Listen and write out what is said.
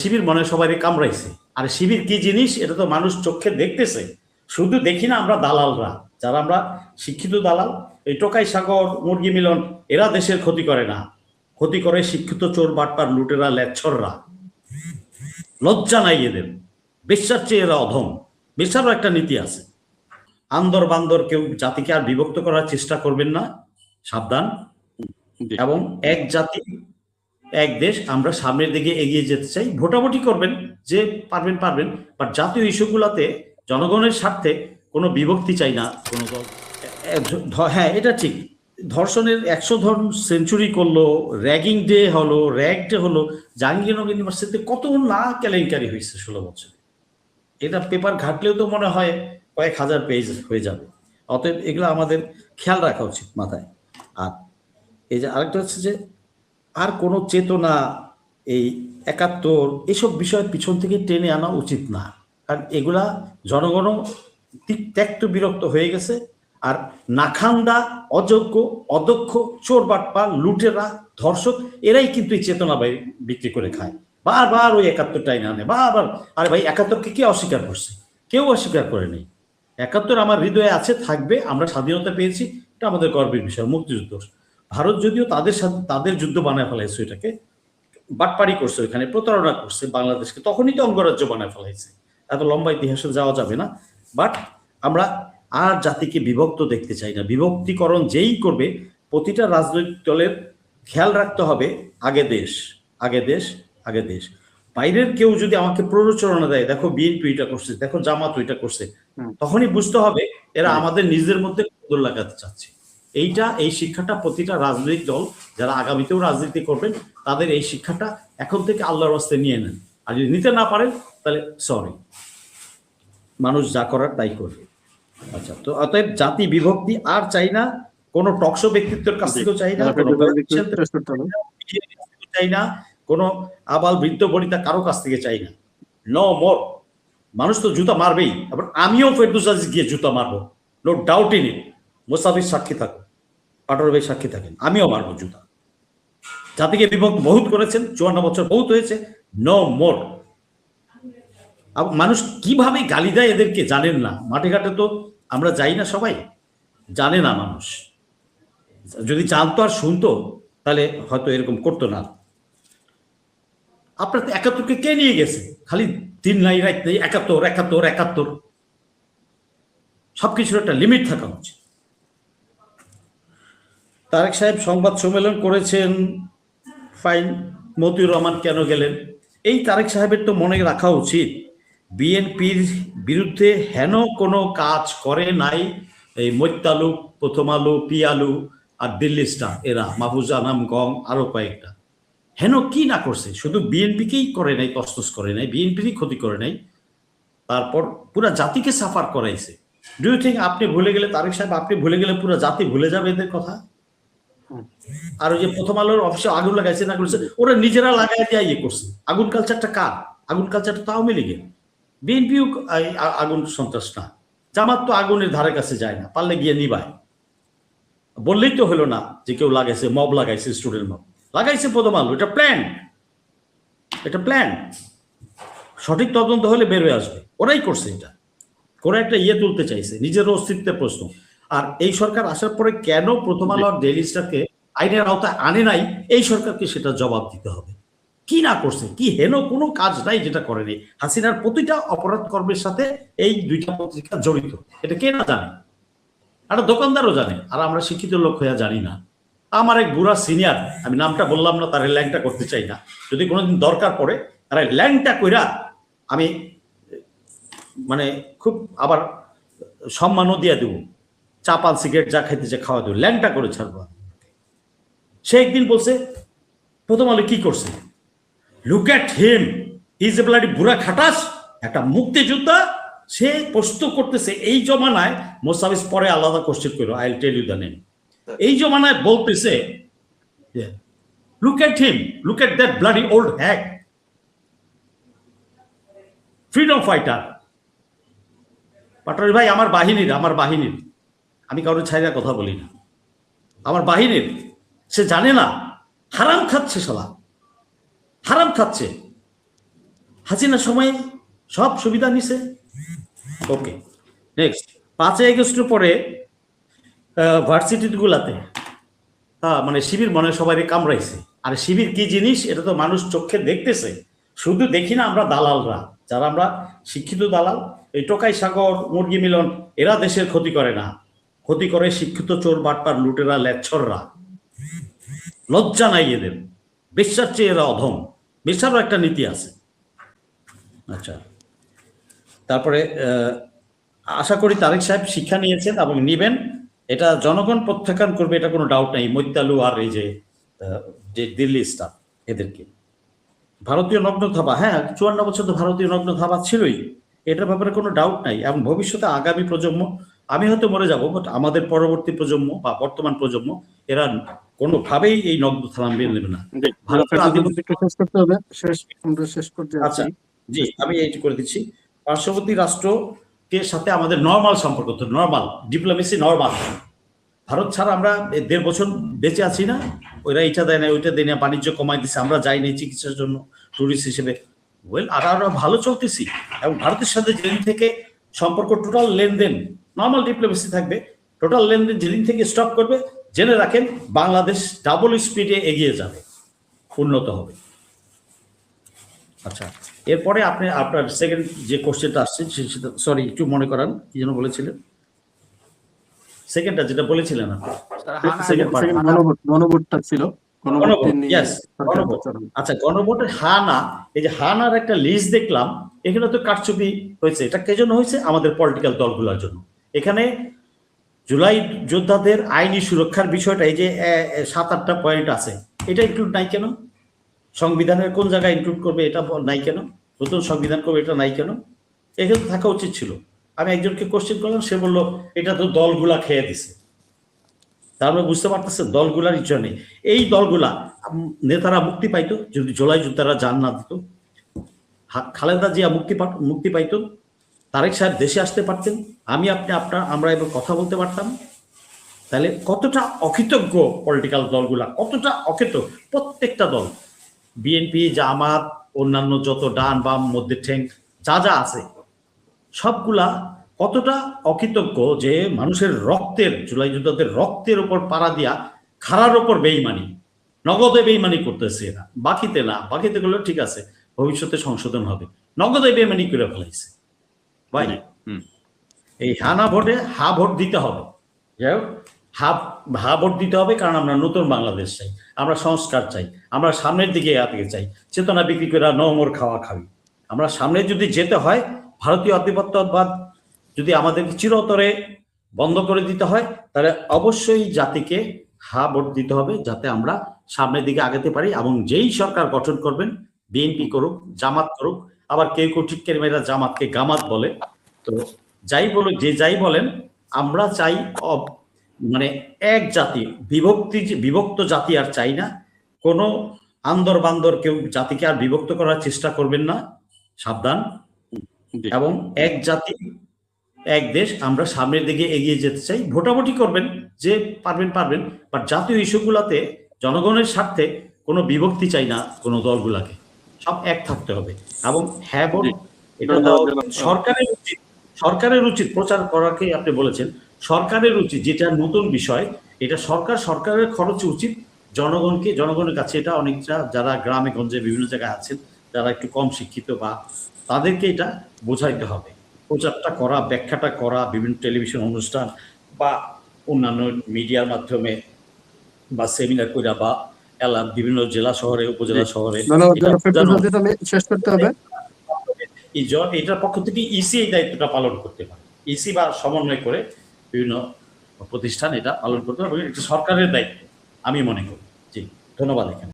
শিবির মনে সবাই কামড়াইছে। আর শিবির কি জিনিস এটা তো মানুষ চোখে দেখতেছে, শুধু দেখি না আমরা দালালরা, যারা আমরা শিক্ষিত দালাল, এই টোকাই সাগর মুরগি মিলন, এরা দেশের ক্ষতি করে না, ক্ষতি করে শিক্ষিত চোর বাটপার লুটেরা লেচ্ছররা। লজ্জা নাই এদের, বেশ্যার চেয়ে এরা অধম। বেশ্যারও একটা নীতি আছে। আন্দর বান্দর কেউ জাতিকে আর বিভক্ত করার চেষ্টা করবেন না, সাবধান। এবং এক জাতি এক দেশ, আমরা সামনের দিকে এগিয়ে যেতে চাই। ভোটাভুটি করবেন, যে পারবেন পারবেন, বাট জাতীয় ইস্যুগুলোতে জনগণের স্বার্থে কোনো বিভক্তি চাই না কোনো দল। হ্যাঁ, এটা ঠিক। ধর্ষণের 100 সেঞ্চুরি করলো, র্যাগিং ডে হলো, র্যাগ ডে হলো, জাহাঙ্গীরনগর ইউনিভার্সিটিতে কত না কেলেঙ্কারি হয়েছে 16 বছরে। এটা পেপার ঘাটলেও তো মনে হয় কয়েক হাজার পেজ হয়ে যাবে। অতএব এগুলো আমাদের খেয়াল রাখা উচিত মাথায়। আর এই যে আরেকটা হচ্ছে যে আর কোনো চেতনা, এই 71 এসব বিষয়ের পিছন থেকে টেনে আনা উচিত না, কারণ এগুলা জনগণও ত্যক্ত বিরক্ত হয়ে গেছে। আর নাখান্দা, অযোগ্য, অদক্ষ, চোর বাটপা, লুটেরা, ধর্ষক, এরাই কিন্তু এই চেতনা বিক্রি করে খায়। বারবার ওই 71টাই না আনে, বারবার। আরে ভাই, 71কে কে অস্বীকার করছে? কেউ অস্বীকার করে নেই। 71 আমার হৃদয়ে আছে, থাকবে। আমরা স্বাধীনতা পেয়েছি, এটা আমাদের গর্বের বিষয়, মুক্তিযুদ্ধ। ভারত যদিও তাদের সাথে তাদের যুদ্ধ বানায় ফেলাইছে, এটাকে বাটপাড়ি করছে, ওইখানে প্রতারণা করছে বাংলাদেশকে, তখনই তো অঙ্গরাজ্য বানায় ফেলাইছে। এত লম্বা ইতিহাসে যাওয়া যাবে না। বাট আমরা আর জাতিকে বিভক্ত দেখতে চাই না। বিভক্তিকরণ যেই করবে, প্রতিটা রাজনৈতিক দলের খেয়াল রাখতে হবে, আগে দেশ, আগে দেশ, আগে দেশ। বাইরের কেউ যদি আমাকে প্ররোচনা দেয়, দেখো বিএনপি এটা করছে, দেখো জামাত ওইটা করছে, তখনই বুঝতে হবে এরা আমাদের নিজেদের মধ্যে কদর লাগাতে চাচ্ছে। এই শিক্ষাটা প্রতিটা রাজনৈতিক দল যারা আগামীতেও রাজনীতি করবেন, তাদের এই শিক্ষাটা এখন থেকে আল্লাহর রাস্তে নিয়ে নেন। আর যদি নিতে না পারেন, তাহলে সরি, মানুষ যা করার তাই করবে। আচ্ছা, তো অতএব জাতি বিভক্তি আর চাই না, কোনো টকশো ব্যক্তিত্বের কাছ থেকেও চাই না, চাই না, কোনো আবাল বৃদ্ধ বনিতা কারো কাছ থেকে চাই না। No more. মানুষ তো জুতা মারবেই, আবার আমিও ফেরদৌস আজিজ গিয়ে জুতা মারবো, নো ডাউট ইন ইট। মোসাফির সাক্ষী থাকুন, পাটোয়ার ভাই সাক্ষী থাকেন, আমিও মারবো জুতা। জাতিকে বিভক্ত বহুত করেছেন, 54 বছর বহুত হয়েছে, নো মোর। মানুষ কিভাবে গালি দেয় এদেরকে জানেন না। মাঠে ঘাটে তো আমরা যাই না, সবাই জানে না। মানুষ যদি জানতো আর শুনতো, তাহলে হয়তো এরকম করতো না। আপনার 71কে কে নিয়ে গেছে? খালি দিন নাই রাত নেই 71 71 71। সবকিছুর একটা লিমিট থাকা উচিত। তারেক সাহেব সংবাদ সম্মেলন করেছেন, ফাইন। মতিউর রহমান কেন গেলেন? এই তারেক সাহেবের তো মনে রাখা উচিত, বিএনপির বিরুদ্ধে হেন কোনো কাজ করে নাই এই মৈত্যালু, প্রথম আলো, পিয়ালু আর দিল্লি স্টার, এরা মাহফুজা আনাম গং, আরো কয়েকটা। হেন কি না করছে? শুধু বিএনপিকেই করে নাই, তসতস করে নাই, বিএনপিরই ক্ষতি করে নাই, তারপর পুরা জাতিকে সাফার করাইছে। ডু ইউ থিঙ্ক আপনি ভুলে গেলে, তারেক সাহেব আপনি ভুলে গেলে পুরো জাতি ভুলে যাবে এদের কথা? আর ওই যে প্রথম আলোর অফিসে আগুন লাগাইছে না করেছে, ওরা নিজেরা লাগাই দিয়ে ইয়ে করছে। আগুন কালচারটা কার? আগুন কালচারটা তো আওয়ামী লীগের। বিএনপিও আগুন সন্ত্রাস না, জামাত তো আগুনের ধারে কাছে যায় না, পারলে গিয়ে নিবায়। বললেই তো হলো না যে কেউ লাগাইছে, মব লাগাইছে, স্টুডেন্ট মব লাগাইছে প্রথম আলো। এটা প্ল্যান, এটা প্ল্যান। সঠিক তদন্ত হলে বের হয়ে আসবে, ওরাই করছে এটা করে, একটা ইয়ে তুলতে চাইছে, নিজের অস্তিত্বের প্রশ্ন। আর এই সরকার আসার পরে কেন প্রথম আলো আর ডেইলি স্টারকে আইনের আওতায় আনে নাই, এই সরকারকে সেটা জবাব দিতে হবে। কি না করছে, কি হেন কোনো কাজ নাই যেটা করেনি। হাসিনার প্রতিটা অপরাধ কর্মের সাথে এই দুইটা পত্রিকা জড়িত, এটা কে না জানে? একটা দোকানদারও জানে, আর আমরা শিক্ষিত লোক হয়ে জানি না। আমার এক বুড়া সিনিয়র, আমি নামটা বললাম না, তার ল্যাংটা করতে চাই না, যদি কোনোদিন দরকার পড়ে তার ল্যাংটা কইরা আমি মানে খুব আবার সম্মানও দিয়ে দেবো, চা পান সিগারেট যা খাইতে চা খাওয়া দেবো, ল্যাংটা করে ছাড়বো। সে একদিন বলছে প্রথম আলো কি করছে, look at him, is a bloody বুড়া খাটাস, একটা মুক্তিযোদ্ধা, সে প্রশ্ন করতেছে। এই জমানায় মোসাফিজ পরে আলাদা কোশ্চেন করো, I will tell you the name. এই জমানায় বলতেছে look at him, look at that bloody old hack, freedom fighter. Patwari ভাই আমার বাহিনীর, আমি কারোর ছাইরা কথা বলি না, আমার বাহিনীর। সে জানে না, হারাম খাচ্ছে, শালা হারাম খাচ্ছে। হাসিনার সময় সব সুবিধা নিছে। ওকে, নেক্সট 5ই আগস্টের পরে ভার্সিটি গুলাতে মানে শিবির মনে সবাই কামড়াইছে। আর শিবির কি জিনিস এটা তো মানুষ চোখে দেখতেছে, শুধু দেখি না আমরা দালালরা, যারা আমরা শিক্ষিত দালাল, এই টোকাই সাগর মুরগি মিলন এরা দেশের ক্ষতি করে না, ক্ষতি করে শিক্ষিত চোর বাটপার লুটেরা লেচ্ছররা। লজ্জা নাই এদের, বেশ্যার চেয়ে এরা অধম, বেশ্যারও একটা নীতি আছে। আচ্ছা, তারপরে আশা করি তারেক সাহেব শিক্ষা নিয়েছেন এবং নিবেন, এটা জনগণ প্রত্যাখ্যান করবে, এটা কোনো ডাউট নাই। মৈত্যালু আর এই যে দিল্লি স্টাফ এদেরকে ভারতীয় নগ্ন ধাবা, হ্যাঁ 54 বছর তো ভারতীয় নগ্ন ধাবা ছিলই, এটার ব্যাপারে কোনো ডাউট নাই। এবং ভবিষ্যতে আগামী প্রজন্ম, আমি হয়তো মরে যাবো, বাট আমাদের পরবর্তী প্রজন্ম বা বর্তমান প্রজন্ম এরা কোনোভাবেই এই নগ্ন ধাবা মেনে নেবে না। আচ্ছা জি, আমি এইটা করে দিচ্ছি। পার্শ্ববর্তী রাষ্ট্রকে সাথে আমাদের নর্মাল সম্পর্ক, তো নর্মাল ডিপ্লোমেসি নর্মাল। ভারত ছাড়া আমরা 1.5 বছর বেঁচে আছি না, ওরা এইটা দেয় না ওইটা দেয় না, বাণিজ্য কমাই দিচ্ছে, আমরা যাইনি চিকিৎসার জন্য টুরিস্ট হিসেবে। ওয়েল, আর আমরা ভালো চলতেছি। এবং ভারতের সাথে যেদিন থেকে সম্পর্ক টোটাল লেনদেন, নর্মাল ডিপ্লোমেসি থাকবে, টোটাল লেনদেন যেদিন থেকে স্টপ করবে, জেনে রাখেন বাংলাদেশ ডাবল স্পিডে এগিয়ে যাবে, উন্নত হবে। আচ্ছা, এরপরে আপনি আপনার সেকেন্ড যে কোশ্চেনটা আসছে সেটা, সরি একটু মনে করান, কি যেন বলেছিলেন সেকেন্ডটা, যেটা বলেছিলেন আচ্ছা গণভোটের হানা, এই যে হানার একটা লিস্ট দেখলাম, এখানে তো কারচুপি হয়েছে। এটা কে জন্য হয়েছে? আমাদের পলিটিক্যাল দলগুলোর জন্য। এখানে জুলাই যোদ্ধাদের আইনি সুরক্ষার বিষয়টা, এই যে 7-8টা পয়েন্ট আছে, এটা ইনক্লুড নাই কেন? সংবিধানের কোন জায়গায় ইনক্লুড করবে এটা নাই কেন? নতুন সংবিধান করবে এটা নাই কেন? এখানে থাকা উচিত ছিল। আমি একজনকে কোশ্চেন করলাম, সে বললো এটা তো দলগুলা খেয়ে দিছে। তারপরে বুঝতে পারতেছে দলগুলার ইচ্ছা নেই। এই দলগুলা নেতারা মুক্তি পাইতো যদি জুলাই যোদ্ধারা জান না দিত, খালেদা জিয়া মুক্তি পাইতো, তারেক সাহেব দেশে আসতে পারতেন, আমি আপনি আমরা এবার কথা বলতে পারতাম। তাহলে কতটা অকৃতজ্ঞ পলিটিক্যাল দলগুলা, কতটা অকৃত প্রত্যেকটা দল, বিএনপি, জামাত, অন্যান্য যত ডান বাম মধ্যে ঠেং যা যা আছে সবগুলা কতটা অকৃতজ্ঞ, যে মানুষের রক্তের, জুলাই যোদ্ধাদের রক্তের উপর পাড়া দিয়া খাড়ার উপর বেইমানি, নগদে বেইমানি করতেছে এরা, বাকিতে না। বাকিতে গুলো ঠিক আছে, ভবিষ্যতে সংশোধন হবে, নগদে বেইমানি করে ফেলাইছে ভাই। এই হানা ভোটে হা ভোট দিতে হবে, যাই হোক হা ভোট দিতে হবে, কারণ আমরা নতুন বাংলাদেশ চাই, আমরা সংস্কার চাই, আমরা সামনের দিকে এগিয়ে চাই, চেতনা বিক্রি করে নোংর খাওয়া খাবি। আমরা সামনে যদি যেতে হয়, ভারতীয় আধিপত্যবাদ যদি আমাদেরকে চিরতরে বন্ধ করে দিতে হয়, তাহলে অবশ্যই জাতিকে হা ভোট দিতে হবে, যাতে আমরা সামনের দিকে আগাতে পারি। এবং যেই সরকার গঠন করবেন, বিএনপি করুক, জামাত করুক, আবার কেউ কেউ ঠিক মেয়েরা জামাতকে গামাত বলে, তো যাই বলুক, যে যাই বলেন, আমরা চাই মানে এক জাতি, বিভক্ত জাতি আর চাই না। কোনো আন্দর বান্দর কেউ জাতিকে আর বিভক্ত করার চেষ্টা করবেন না, সাবধান। এবং এক জাতি এক দেশ, আমরা সামনের দিকে এগিয়ে যেতে চাই। ভোটাভুটি করবেন, যে পারবেন, বাট জাতীয় ইস্যুগুলাতে জনগণের স্বার্থে কোনো বিভক্তি চাই না, কোনো দলগুলাকে, সব এক থাকতে হবে। এবং হ্যাঁ ভোট এটা সরকারের উচিত প্রচার করাকে, আপনি বলেছেন সরকারের উচিত, যেটা নতুন বিষয়, এটা সরকারের খরচে উচিত জনগণের কাছে এটা অনেকটা, যারা গ্রামে গঞ্জে বিভিন্ন জায়গায় আছেন, যারা একটু কম শিক্ষিত বা তাদেরকে এটা বোঝাইতে হবে, প্রচারটা করা, ব্যাখ্যাটা করা, বিভিন্ন টেলিভিশন অনুষ্ঠান বা অন্যান্য মিডিয়ার মাধ্যমে বা সেমিনার করা, বা বিভিন্ন জেলা শহরে, উপজেলা শহরে। শেষ করতে হবে। এটার পক্ষ থেকে ইসি এই দায়িত্বটা পালন করতে পারে, ইসি বা সমন্বয় করে বিভিন্ন প্রতিষ্ঠান এটা পালন করতে পারে, এটা সরকারের দায়িত্ব আমি মনে করি। জি, ধন্যবাদ। এখানে